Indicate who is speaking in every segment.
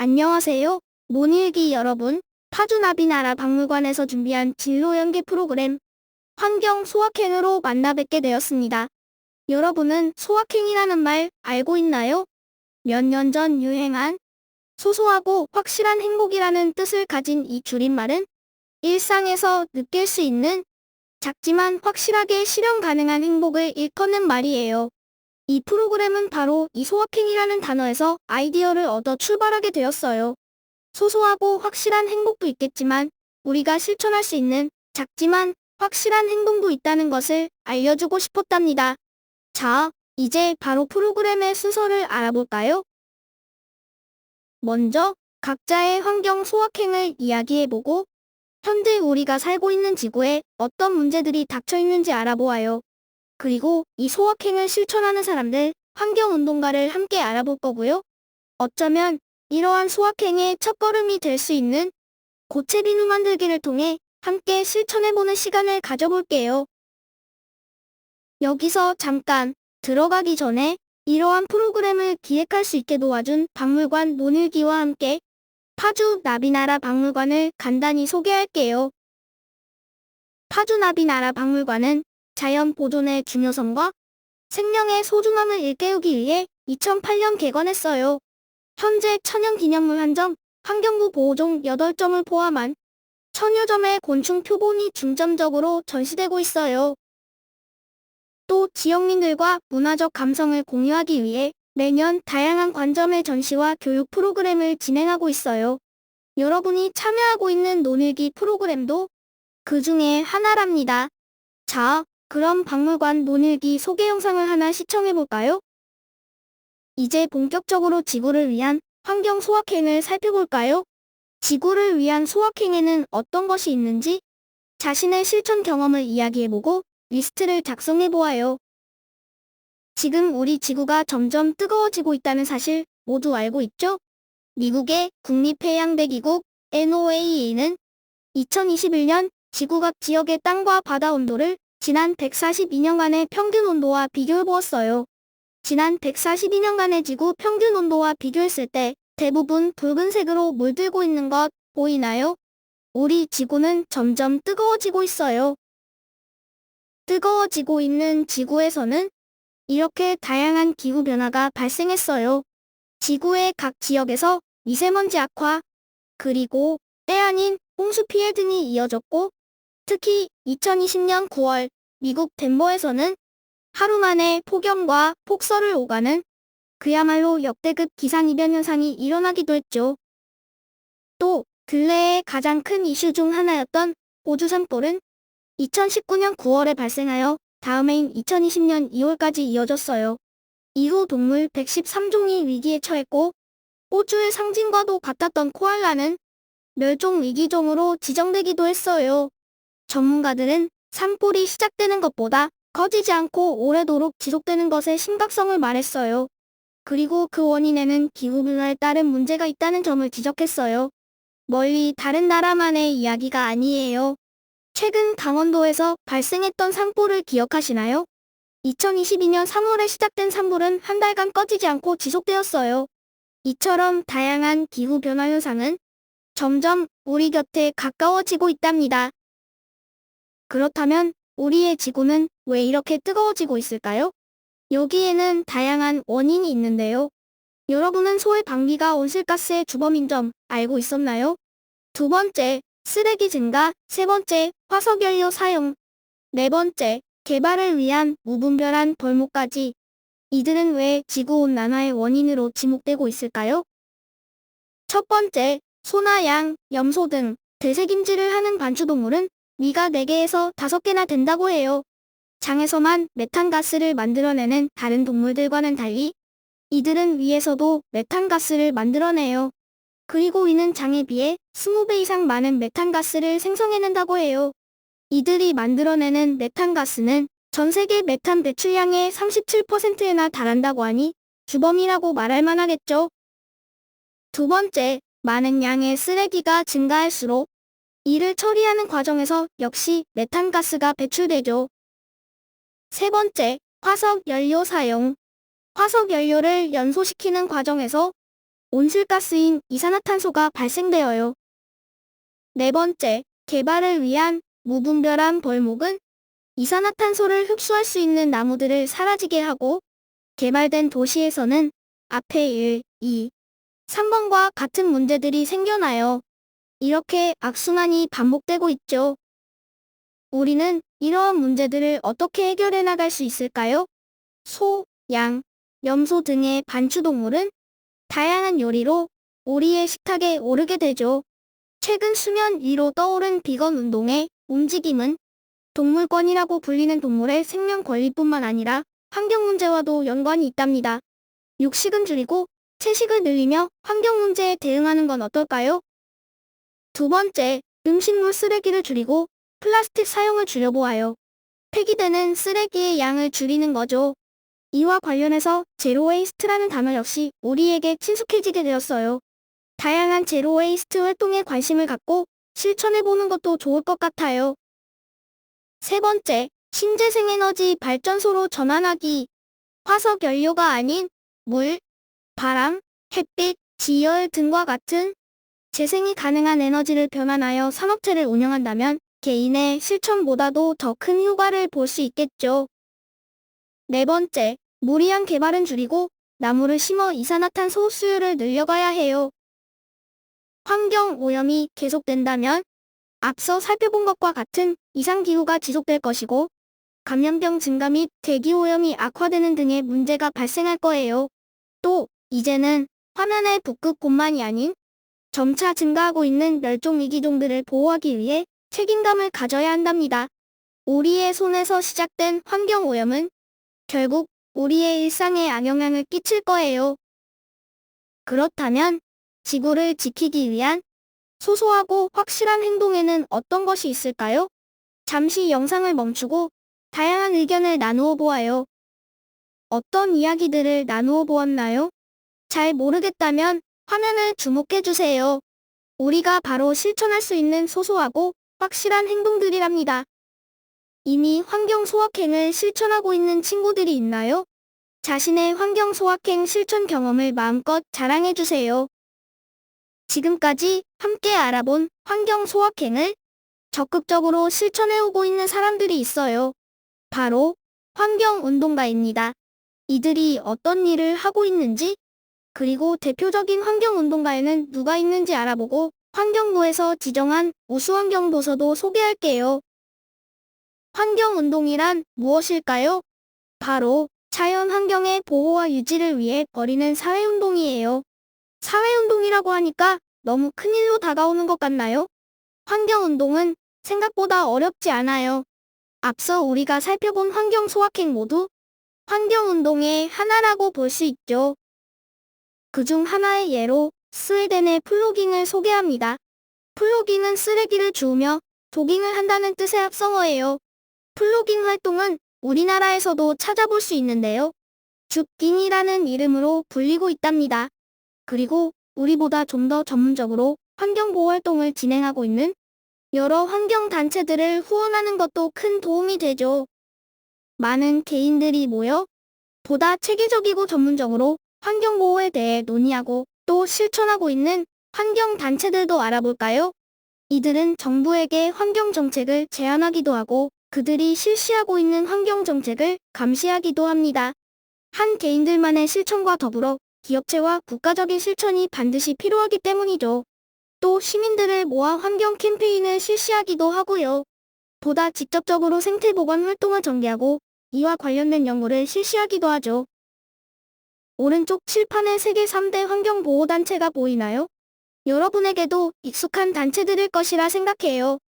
Speaker 1: 안녕하세요. 논일기 여러분. 파주나비나라 박물관에서 준비한 진로 연계 프로그램 환경 소확행으로 만나 뵙게 되었습니다. 여러분은 소확행이라는 말 알고 있나요? 몇 년 전 유행한 소소하고 확실한 행복이라는 뜻을 가진 이 줄임말은 일상에서 느낄 수 있는 작지만 확실하게 실현 가능한 행복을 일컫는 말이에요. 이 프로그램은 바로 이 소확행이라는 단어에서 아이디어를 얻어 출발하게 되었어요. 소소하고 확실한 행복도 있겠지만 우리가 실천할 수 있는 작지만 확실한 행동도 있다는 것을 알려주고 싶었답니다. 자, 이제 바로 프로그램의 순서를 알아볼까요? 먼저 각자의 환경 소확행을 이야기해보고 현재 우리가 살고 있는 지구에 어떤 문제들이 닥쳐 있는지 알아보아요. 그리고 이 소확행을 실천하는 사람들, 환경운동가를 함께 알아볼 거고요. 어쩌면 이러한 소확행의 첫걸음이 될 수 있는 고체 비누 만들기를 통해 함께 실천해보는 시간을 가져볼게요. 여기서 잠깐 들어가기 전에 이러한 프로그램을 기획할 수 있게 도와준 박물관 논일기와 함께 파주 나비나라 박물관을 간단히 소개할게요. 파주 나비나라 박물관은 자연 보존의 중요성과 생명의 소중함을 일깨우기 위해 2008년 개관했어요. 현재 천연기념물 1점, 환경부 보호종 8점을 포함한 천여 점의 곤충 표본이 중점적으로 전시되고 있어요. 또 지역민들과 문화적 감성을 공유하기 위해 매년 다양한 관점의 전시와 교육 프로그램을 진행하고 있어요. 여러분이 참여하고 있는 논일기 프로그램도 그 중에 하나랍니다. 자, 그럼 박물관 논일기 소개 영상을 하나 시청해볼까요? 이제 본격적으로 지구를 위한 환경 소확행을 살펴볼까요? 지구를 위한 소확행에는 어떤 것이 있는지 자신의 실천 경험을 이야기해보고 리스트를 작성해보아요. 지금 우리 지구가 점점 뜨거워지고 있다는 사실 모두 알고 있죠? 미국의 국립해양대기국 NOAA는 2021년 지구 각 지역의 땅과 바다 온도를 지난 142년간의 평균 온도와 비교해보았어요. 지난 142년간의 지구 평균 온도와 비교했을 때 대부분 붉은색으로 물들고 있는 것 보이나요? 우리 지구는 점점 뜨거워지고 있어요. 뜨거워지고 있는 지구에서는 이렇게 다양한 기후변화가 발생했어요. 지구의 각 지역에서 미세먼지 악화, 그리고 때 아닌 홍수 피해 등이 이어졌고, 특히 2020년 9월 미국 덴버에서는 하루 만에 폭염과 폭설을 오가는 그야말로 역대급 기상이변 현상이 일어나기도 했죠. 또 근래의 가장 큰 이슈 중 하나였던 호주 산불은 2019년 9월에 발생하여 다음 해인 2020년 2월까지 이어졌어요. 이후 동물 113종이 위기에 처했고 호주의 상징과도 같았던 코알라는 멸종 위기종으로 지정되기도 했어요. 전문가들은 산불이 시작되는 것보다 꺼지지 않고 오래도록 지속되는 것의 심각성을 말했어요. 그리고 그 원인에는 기후변화에 따른 문제가 있다는 점을 지적했어요. 멀리 다른 나라만의 이야기가 아니에요. 최근 강원도에서 발생했던 산불을 기억하시나요? 2022년 3월에 시작된 산불은 한 달간 꺼지지 않고 지속되었어요. 이처럼 다양한 기후변화 현상은 점점 우리 곁에 가까워지고 있답니다. 그렇다면 우리의 지구는 왜 이렇게 뜨거워지고 있을까요? 여기에는 다양한 원인이 있는데요. 여러분은 소의 방귀가 온실가스의 주범인 점 알고 있었나요? 두 번째, 쓰레기 증가. 세 번째, 화석연료 사용. 네 번째, 개발을 위한 무분별한 벌목까지. 이들은 왜 지구온난화의 원인으로 지목되고 있을까요? 첫 번째, 소나 양, 염소 등 되새김질을 하는 반추동물은 위가 4개에서 5개나 된다고 해요. 장에서만 메탄가스를 만들어내는 다른 동물들과는 달리 이들은 위에서도 메탄가스를 만들어내요. 그리고 위는 장에 비해 20배 이상 많은 메탄가스를 생성해낸다고 해요. 이들이 만들어내는 메탄가스는 전 세계 메탄 배출량의 37%에나 달한다고 하니 주범이라고 말할 만하겠죠. 두 번째, 많은 양의 쓰레기가 증가할수록 이를 처리하는 과정에서 역시 메탄가스가 배출되죠. 세 번째, 화석연료 사용. 화석연료를 연소시키는 과정에서 온실가스인 이산화탄소가 발생되어요. 네 번째, 개발을 위한 무분별한 벌목은 이산화탄소를 흡수할 수 있는 나무들을 사라지게 하고 개발된 도시에서는 앞에 1, 2, 3번과 같은 문제들이 생겨나요. 이렇게 악순환이 반복되고 있죠. 우리는 이러한 문제들을 어떻게 해결해 나갈 수 있을까요? 소, 양, 염소 등의 반추동물은 다양한 요리로 우리의 식탁에 오르게 되죠. 최근 수면 위로 떠오른 비건 운동의 움직임은 동물권이라고 불리는 동물의 생명 권리뿐만 아니라 환경 문제와도 연관이 있답니다. 육식은 줄이고 채식을 늘리며 환경 문제에 대응하는 건 어떨까요? 두 번째, 음식물 쓰레기를 줄이고 플라스틱 사용을 줄여보아요. 폐기되는 쓰레기의 양을 줄이는 거죠. 이와 관련해서 제로웨이스트라는 단어 역시 우리에게 친숙해지게 되었어요. 다양한 제로웨이스트 활동에 관심을 갖고 실천해보는 것도 좋을 것 같아요. 세 번째, 신재생에너지 발전소로 전환하기. 화석 연료가 아닌 물, 바람, 햇빛, 지열 등과 같은 재생이 가능한 에너지를 변환하여 산업체를 운영한다면 개인의 실천보다도 더 큰 효과를 볼 수 있겠죠. 네 번째, 무리한 개발은 줄이고 나무를 심어 이산화탄소 흡수율을 늘려가야 해요. 환경 오염이 계속된다면 앞서 살펴본 것과 같은 이상기후가 지속될 것이고 감염병 증가 및 대기오염이 악화되는 등의 문제가 발생할 거예요. 또 이제는 화면의 북극곰만이 아닌 점차 증가하고 있는 멸종위기종들을 보호하기 위해 책임감을 가져야 한답니다. 우리의 손에서 시작된 환경오염은 결국 우리의 일상에 악영향을 끼칠 거예요. 그렇다면 지구를 지키기 위한 소소하고 확실한 행동에는 어떤 것이 있을까요? 잠시 영상을 멈추고 다양한 의견을 나누어 보아요. 어떤 이야기들을 나누어 보았나요? 잘 모르겠다면 화면을 주목해 주세요. 우리가 바로 실천할 수 있는 소소하고 확실한 행동들이랍니다. 이미 환경 소확행을 실천하고 있는 친구들이 있나요? 자신의 환경 소확행 실천 경험을 마음껏 자랑해 주세요. 지금까지 함께 알아본 환경 소확행을 적극적으로 실천해오고 있는 사람들이 있어요. 바로 환경운동가입니다. 이들이 어떤 일을 하고 있는지, 그리고 대표적인 환경운동가에는 누가 있는지 알아보고 환경부에서 지정한 우수환경 도서도 소개할게요. 환경운동이란 무엇일까요? 바로 자연 환경의 보호와 유지를 위해 벌이는 사회운동이에요. 사회운동이라고 하니까 너무 큰일로 다가오는 것 같나요? 환경운동은 생각보다 어렵지 않아요. 앞서 우리가 살펴본 환경 소확행 모두 환경운동의 하나라고 볼 수 있죠. 그중 하나의 예로 스웨덴의 플로깅을 소개합니다. 플로깅은 쓰레기를 주우며 조깅을 한다는 뜻의 합성어예요. 플로깅 활동은 우리나라에서도 찾아볼 수 있는데요. 줍깅이라는 이름으로 불리고 있답니다. 그리고 우리보다 좀 더 전문적으로 환경보호 활동을 진행하고 있는 여러 환경단체들을 후원하는 것도 큰 도움이 되죠. 많은 개인들이 모여 보다 체계적이고 전문적으로 환경보호에 대해 논의하고 또 실천하고 있는 환경단체들도 알아볼까요? 이들은 정부에게 환경정책을 제안하기도 하고 그들이 실시하고 있는 환경정책을 감시하기도 합니다. 한 개인들만의 실천과 더불어 기업체와 국가적인 실천이 반드시 필요하기 때문이죠. 또 시민들을 모아 환경 캠페인을 실시하기도 하고요. 보다 직접적으로 생태보건 활동을 전개하고 이와 관련된 연구를 실시하기도 하죠. 오른쪽 칠판에 세계 3대 환경보호단체가 보이나요? 여러분에게도 익숙한 단체들일 것이라 생각해요.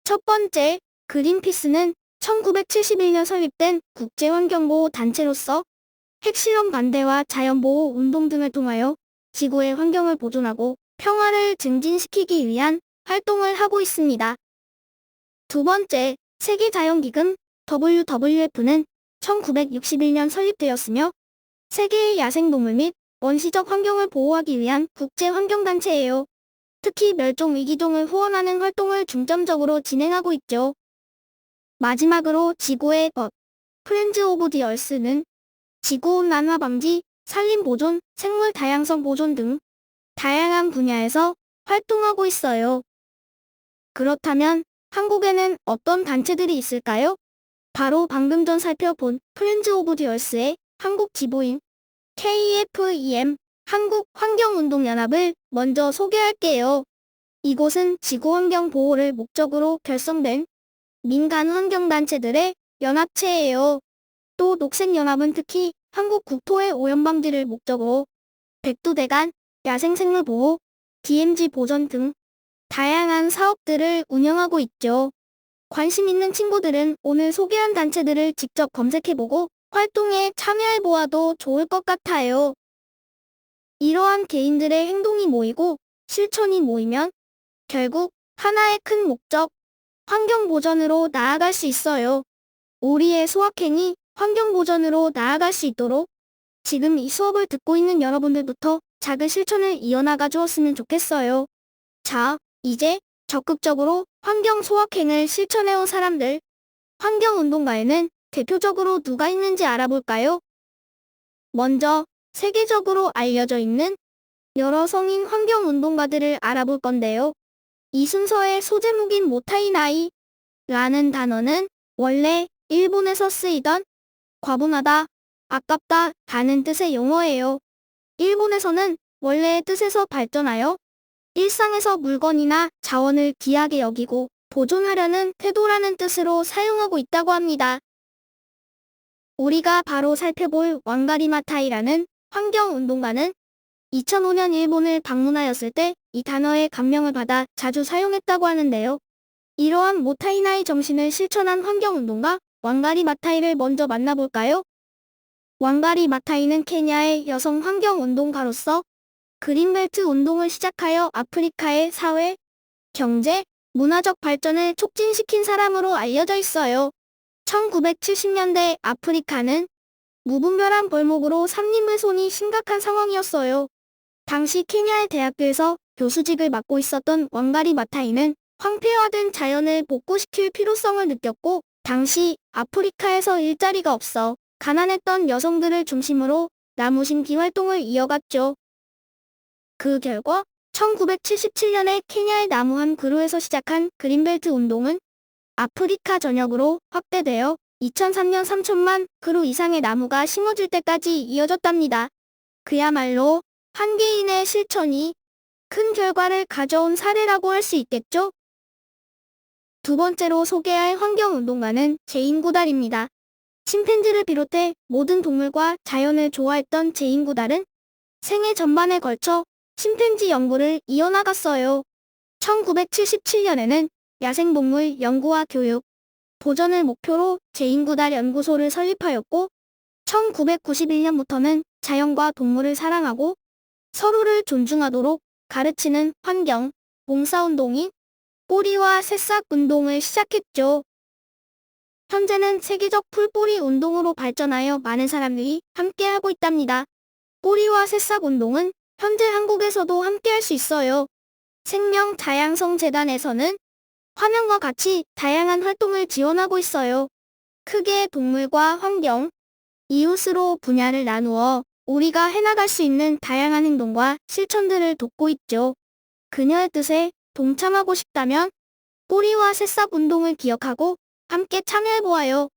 Speaker 1: 첫 번째, 그린피스는 1971년 설립된 국제환경보호 단체로서 핵실험 반대와 자연보호 운동 등을 통하여 지구의 환경을 보존하고 평화를 증진시키기 위한 활동을 하고 있습니다. 두 번째, 세계자연기금 WWF는 1961년 설립되었으며 세계의 야생동물 및 원시적 환경을 보호하기 위한 국제환경단체예요. 특히 멸종위기종을 후원하는 활동을 중점적으로 진행하고 있죠. 마지막으로 지구의 법, 프렌즈 오브 디 얼스는 지구온난화 방지, 산림 보존, 생물 다양성 보존 등 다양한 분야에서 활동하고 있어요. 그렇다면 한국에는 어떤 단체들이 있을까요? 바로 방금 전 살펴본 프렌즈 오브 디 얼스의 한국 지부인 KFEM 한국환경운동연합을 먼저 소개할게요. 이곳은 지구환경 보호를 목적으로 결성된 민간 환경단체들의 연합체예요. 또 녹색연합은 특히 한국 국토의 오염 방지를 목적으로 백두대간, 야생생물 보호, DMZ 보전 등 다양한 사업들을 운영하고 있죠. 관심 있는 친구들은 오늘 소개한 단체들을 직접 검색해보고 활동에 참여해보아도 좋을 것 같아요. 이러한 개인들의 행동이 모이고 실천이 모이면 결국 하나의 큰 목적, 환경 보전으로 나아갈 수 있어요. 우리의 소확행이 환경 보전으로 나아갈 수 있도록 지금 이 수업을 듣고 있는 여러분들부터 작은 실천을 이어나가 주었으면 좋겠어요. 자, 이제 적극적으로 환경 소확행을 실천해온 사람들, 환경운동가에는 대표적으로 누가 있는지 알아볼까요? 먼저 세계적으로 알려져 있는 여러 성인 환경운동가들을 알아볼 건데요. 이 순서의 소제목인 모타이나이라는 단어는 원래 일본에서 쓰이던 과분하다, 아깝다 라는 뜻의 용어예요. 일본에서는 원래의 뜻에서 발전하여 일상에서 물건이나 자원을 귀하게 여기고 보존하려는 태도라는 뜻으로 사용하고 있다고 합니다. 우리가 바로 살펴볼 왕가리 마타이라는 환경운동가는 2005년 일본을 방문하였을 때 이 단어의 감명을 받아 자주 사용했다고 하는데요. 이러한 모타이나이 정신을 실천한 환경운동가 왕가리 마타이를 먼저 만나볼까요? 왕가리 마타이는 케냐의 여성 환경운동가로서 그린벨트 운동을 시작하여 아프리카의 사회, 경제, 문화적 발전을 촉진시킨 사람으로 알려져 있어요. 1970년대 아프리카는 무분별한 벌목으로 산림훼손이 심각한 상황이었어요. 당시 케냐의 대학교에서 교수직을 맡고 있었던 왕가리 마타이는 황폐화된 자연을 복구시킬 필요성을 느꼈고 당시 아프리카에서 일자리가 없어 가난했던 여성들을 중심으로 나무 심기 활동을 이어갔죠. 그 결과 1977년에 케냐의 나무 한 그루에서 시작한 그린벨트 운동은 아프리카 전역으로 확대되어 2003년 3천만 그루 이상의 나무가 심어질 때까지 이어졌답니다. 그야말로 한 개인의 실천이 큰 결과를 가져온 사례라고 할 수 있겠죠? 두 번째로 소개할 환경운동가는 제인 구달입니다. 침팬지를 비롯해 모든 동물과 자연을 좋아했던 제인 구달은 생애 전반에 걸쳐 침팬지 연구를 이어나갔어요. 1977년에는 야생동물 연구와 교육, 보전을 목표로 제인 구달 연구소를 설립하였고 1991년부터는 자연과 동물을 사랑하고 서로를 존중하도록 가르치는 환경, 봉사운동인 뿌리와 새싹 운동을 시작했죠. 현재는 세계적 풀뿌리 운동으로 발전하여 많은 사람들이 함께하고 있답니다. 뿌리와 새싹 운동은 현재 한국에서도 함께할 수 있어요. 생명다양성재단에서는 화명과 같이 다양한 활동을 지원하고 있어요. 크게 동물과 환경, 이웃으로 분야를 나누어 우리가 해나갈 수 있는 다양한 행동과 실천들을 돕고 있죠. 그녀의 뜻에 동참하고 싶다면 뿌리와 새싹 운동을 기억하고 함께 참여해보아요.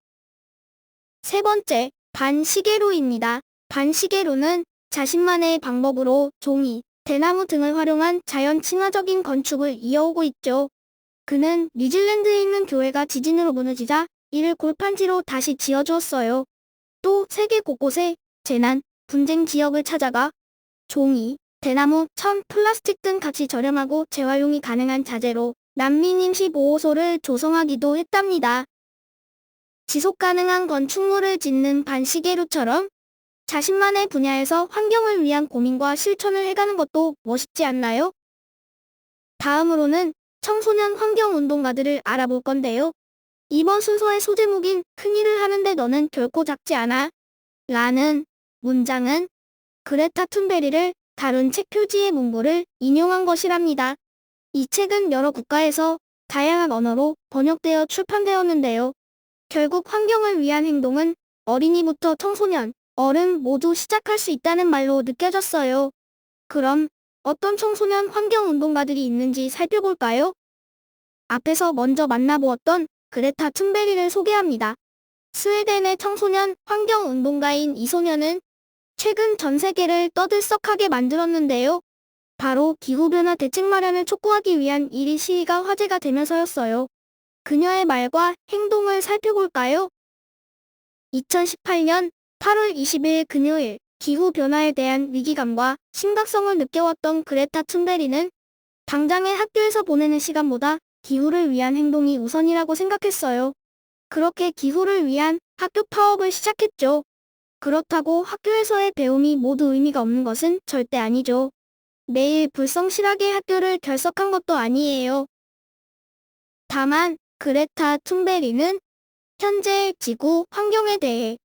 Speaker 1: 세 번째, 반시계로입니다. 반시계로는 자신만의 방법으로 종이, 대나무 등을 활용한 자연 친화적인 건축을 이어오고 있죠. 그는 뉴질랜드에 있는 교회가 지진으로 무너지자 이를 골판지로 다시 지어주었어요. 또 세계 곳곳에 재난, 분쟁 지역을 찾아가 종이, 대나무, 천, 플라스틱 등 가치 저렴하고 재활용이 가능한 자재로 난민 임시 보호소를 조성하기도 했답니다. 지속 가능한 건축물을 짓는 반시계로처럼 자신만의 분야에서 환경을 위한 고민과 실천을 해가는 것도 멋있지 않나요? 다음으로는 청소년 환경운동가들을 알아볼 건데요. 이번 순서의 소제목인 큰일을 하는데 너는 결코 작지 않아 라는 문장은 그레타 툰베리를 다룬 책 표지의 문구를 인용한 것이랍니다. 이 책은 여러 국가에서 다양한 언어로 번역되어 출판되었는데요. 결국 환경을 위한 행동은 어린이부터 청소년, 어른 모두 시작할 수 있다는 말로 느껴졌어요. 그럼 어떤 청소년 환경운동가들이 있는지 살펴볼까요? 앞에서 먼저 만나보았던 그레타 툰베리를 소개합니다. 스웨덴의 청소년 환경운동가인 이 소녀는 최근 전 세계를 떠들썩하게 만들었는데요. 바로 기후변화 대책 마련을 촉구하기 위한 1위 시위가 화제가 되면서였어요. 그녀의 말과 행동을 살펴볼까요? 2018년 8월 20일 금요일, 기후변화에 대한 위기감과 심각성을 느껴왔던 그레타 툰베리는 당장의 학교에서 보내는 시간보다 기후를 위한 행동이 우선이라고 생각했어요. 그렇게 기후를 위한 학교 파업을 시작했죠. 그렇다고 학교에서의 배움이 모두 의미가 없는 것은 절대 아니죠. 매일 불성실하게 학교를 결석한 것도 아니에요. 다만 그레타 툰베리는 현재의 지구 환경에 대해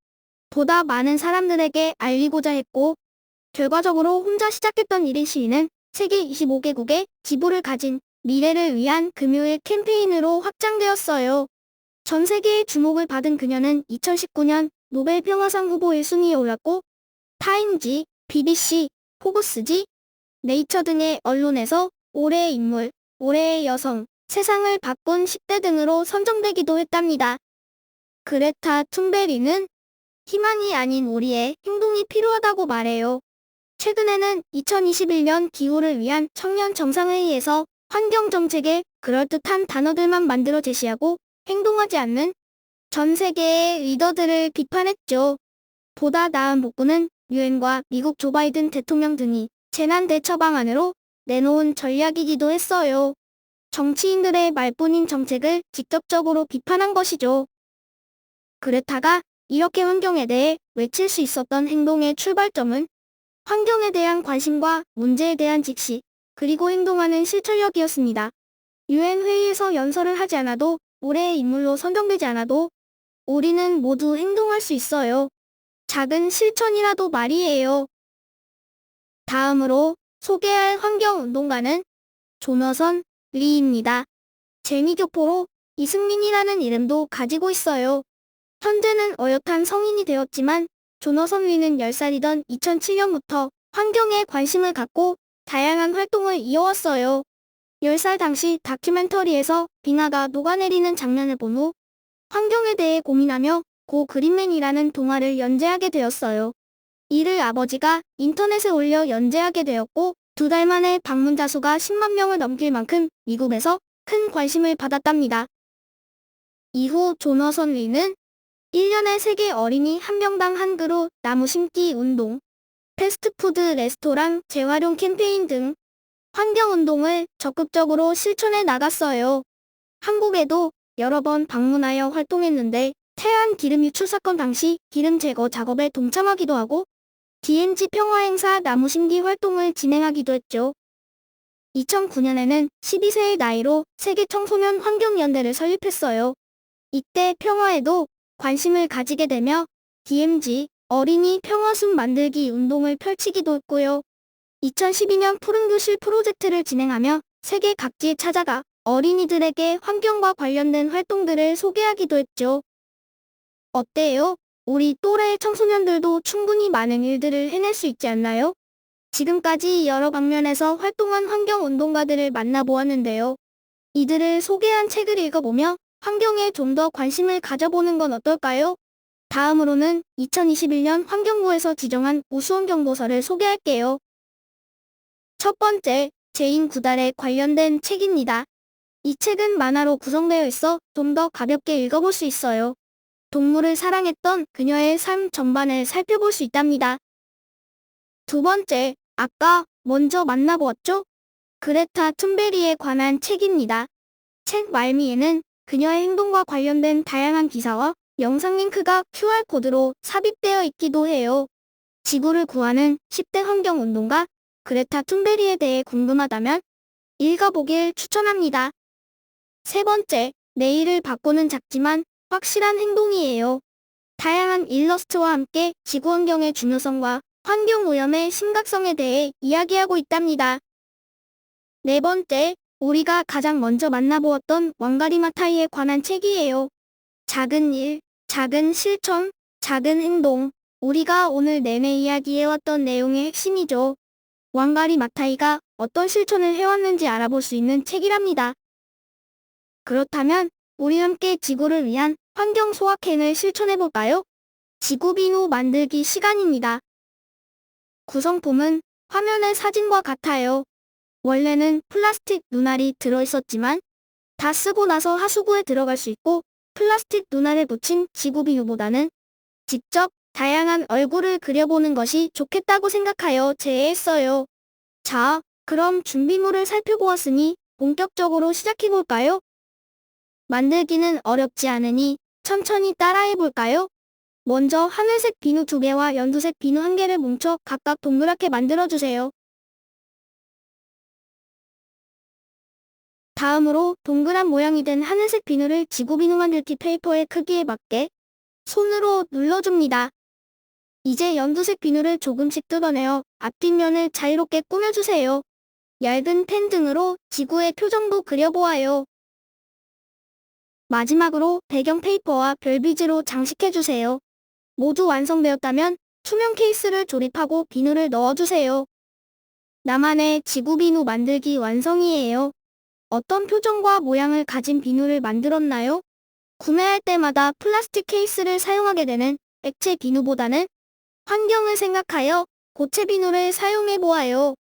Speaker 1: 보다 많은 사람들에게 알리고자 했고, 결과적으로 혼자 시작했던 1인 시위는 세계 25개국의 지구를 가진 미래를 위한 금요일 캠페인으로 확장되었어요. 전 세계의 주목을 받은 그녀는 2019년 노벨 평화상 후보 1순위에 올랐고, 타임지, BBC, 포브스지, 네이처 등의 언론에서 올해의 인물, 올해의 여성, 세상을 바꾼 10대 등으로 선정되기도 했답니다. 그레타 툰베리는 희망이 아닌 우리의 행동이 필요하다고 말해요. 최근에는 2021년 기후를 위한 청년 정상회의에서 환경정책에 그럴듯한 단어들만 만들어 제시하고 행동하지 않는 전 세계의 리더들을 비판했죠. 보다 나은 복구는 유엔과 미국 조 바이든 대통령 등이 재난 대처 방안으로 내놓은 전략이기도 했어요. 정치인들의 말뿐인 정책을 직접적으로 비판한 것이죠. 그레타가 이렇게 환경에 대해 외칠 수 있었던 행동의 출발점은 환경에 대한 관심과 문제에 대한 직시, 그리고 행동하는 실천력이었습니다. 유엔 회의에서 연설을 하지 않아도, 올해의 인물로 선정되지 않아도 우리는 모두 행동할 수 있어요. 작은 실천이라도 말이에요. 다음으로 소개할 환경운동가는 조너선 리입니다. 재미교포로 이승민이라는 이름도 가지고 있어요. 현재는 어엿한 성인이 되었지만 조너선 리는 10살이던 2007년부터 환경에 관심을 갖고 다양한 활동을 이어왔어요. 10살 당시 다큐멘터리에서 빙하가 녹아내리는 장면을 본 후 환경에 대해 고민하며 고 그린맨이라는 동화를 연재하게 되었어요. 이를 아버지가 인터넷에 올려 연재하게 되었고, 2달 만에 방문자 수가 10만 명을 넘길 만큼 미국에서 큰 관심을 받았답니다. 이후 조너선 리는 1년에 세계 어린이 한 명당 한 그루 나무 심기 운동, 패스트푸드 레스토랑 재활용 캠페인 등 환경운동을 적극적으로 실천해 나갔어요. 한국에도 여러 번 방문하여 활동했는데, 태안 기름 유출 사건 당시 기름 제거 작업에 동참하기도 하고, DMZ 평화행사 나무 심기 활동을 진행하기도 했죠. 2009년에는 12세의 나이로 세계 청소년 환경연대를 설립했어요. 이때 평화에도 관심을 가지게 되며 DMZ 어린이 평화숲 만들기 운동을 펼치기도 했고요. 2012년 푸른 교실 프로젝트를 진행하며 세계 각지에 찾아가 어린이들에게 환경과 관련된 활동들을 소개하기도 했죠. 어때요? 우리 또래의 청소년들도 충분히 많은 일들을 해낼 수 있지 않나요? 지금까지 여러 방면에서 활동한 환경운동가들을 만나보았는데요. 이들을 소개한 책을 읽어보며 환경에 좀 더 관심을 가져보는 건 어떨까요? 다음으로는 2021년 환경부에서 지정한 우수원 경보서를 소개할게요. 첫 번째, 제인 구달에 관련된 책입니다. 이 책은 만화로 구성되어 있어 좀 더 가볍게 읽어볼 수 있어요. 동물을 사랑했던 그녀의 삶 전반을 살펴볼 수 있답니다. 두 번째, 아까 먼저 만나보았죠? 그레타 툰베리에 관한 책입니다. 책 말미에는 그녀의 행동과 관련된 다양한 기사와 영상 링크가 QR코드로 삽입되어 있기도 해요. 지구를 구하는 10대 환경운동가 그레타 툰베리에 대해 궁금하다면 읽어보길 추천합니다. 세 번째, 내일을 바꾸는 작지만 확실한 행동이에요. 다양한 일러스트와 함께 지구환경의 중요성과 환경오염의 심각성에 대해 이야기하고 있답니다. 네 번째, 우리가 가장 먼저 만나보았던 왕가리 마타이에 관한 책이에요. 작은 일, 작은 실천, 작은 행동, 우리가 오늘 내내 이야기해왔던 내용의 핵심이죠. 왕가리 마타이가 어떤 실천을 해왔는지 알아볼 수 있는 책이랍니다. 그렇다면 우리 함께 지구를 위한 환경 소확행을 실천해볼까요? 지구비누 만들기 시간입니다. 구성품은 화면의 사진과 같아요. 원래는 플라스틱 눈알이 들어있었지만 다 쓰고 나서 하수구에 들어갈 수 있고 플라스틱 눈알에 붙인 지구비누보다는 직접 다양한 얼굴을 그려보는 것이 좋겠다고 생각하여 제외했어요. 자, 그럼 준비물을 살펴보았으니 본격적으로 시작해볼까요? 만들기는 어렵지 않으니 천천히 따라해볼까요? 먼저 하늘색 비누 2개와 연두색 비누 1개를 뭉쳐 각각 동그랗게 만들어주세요. 다음으로 동그란 모양이 된 하늘색 비누를 지구비누 만들기 페이퍼의 크기에 맞게 손으로 눌러줍니다. 이제 연두색 비누를 조금씩 뜯어내어 앞뒷면을 자유롭게 꾸며주세요. 얇은 펜 등으로 지구의 표정도 그려보아요. 마지막으로 배경 페이퍼와 별비즈로 장식해주세요. 모두 완성되었다면 투명 케이스를 조립하고 비누를 넣어주세요. 나만의 지구비누 만들기 완성이에요. 어떤 표정과 모양을 가진 비누를 만들었나요? 구매할 때마다 플라스틱 케이스를 사용하게 되는 액체 비누보다는 환경을 생각하여 고체 비누를 사용해보아요.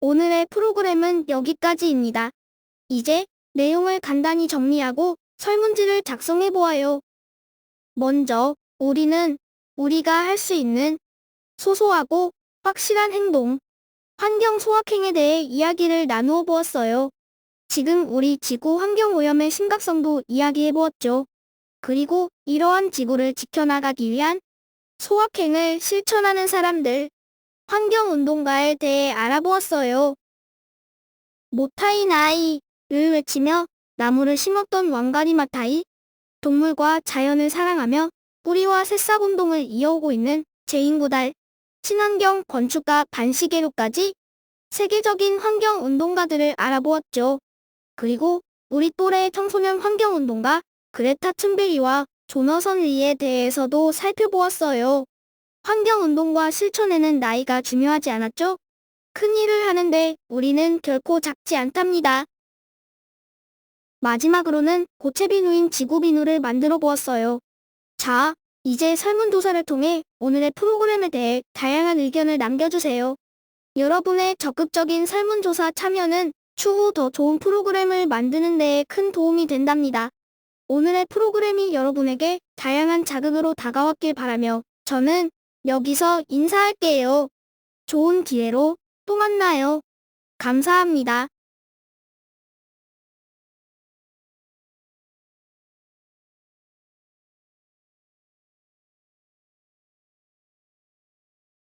Speaker 1: 오늘의 프로그램은 여기까지입니다. 이제 내용을 간단히 정리하고 설문지를 작성해보아요. 먼저 우리가 할 수 있는 소소하고 확실한 행동, 환경 소확행에 대해 이야기를 나누어 보았어요. 지금 우리 지구 환경 오염의 심각성도 이야기해 보았죠. 그리고 이러한 지구를 지켜나가기 위한 소확행을 실천하는 사람들, 환경운동가에 대해 알아보았어요. 모타이 나이를 외치며 나무를 심었던 왕가리 마타이, 동물과 자연을 사랑하며 뿌리와 새싹운동을 이어오고 있는 제인구달, 친환경 건축가 반시계로까지 세계적인 환경운동가들을 알아보았죠. 그리고 우리 또래의 청소년 환경운동가 그레타 툰베리와 조너선 리에 대해서도 살펴보았어요. 환경운동과 실천에는 나이가 중요하지 않았죠? 큰 일을 하는데 우리는 결코 작지 않답니다. 마지막으로는 고체 비누인 지구 비누를 만들어 보았어요. 자, 이제 설문조사를 통해 오늘의 프로그램에 대해 다양한 의견을 남겨주세요. 여러분의 적극적인 설문조사 참여는 추후 더 좋은 프로그램을 만드는 데에 큰 도움이 된답니다. 오늘의 프로그램이 여러분에게 다양한 자극으로 다가왔길 바라며 저는 여기서 인사할게요. 좋은 기회로 또 만나요. 감사합니다.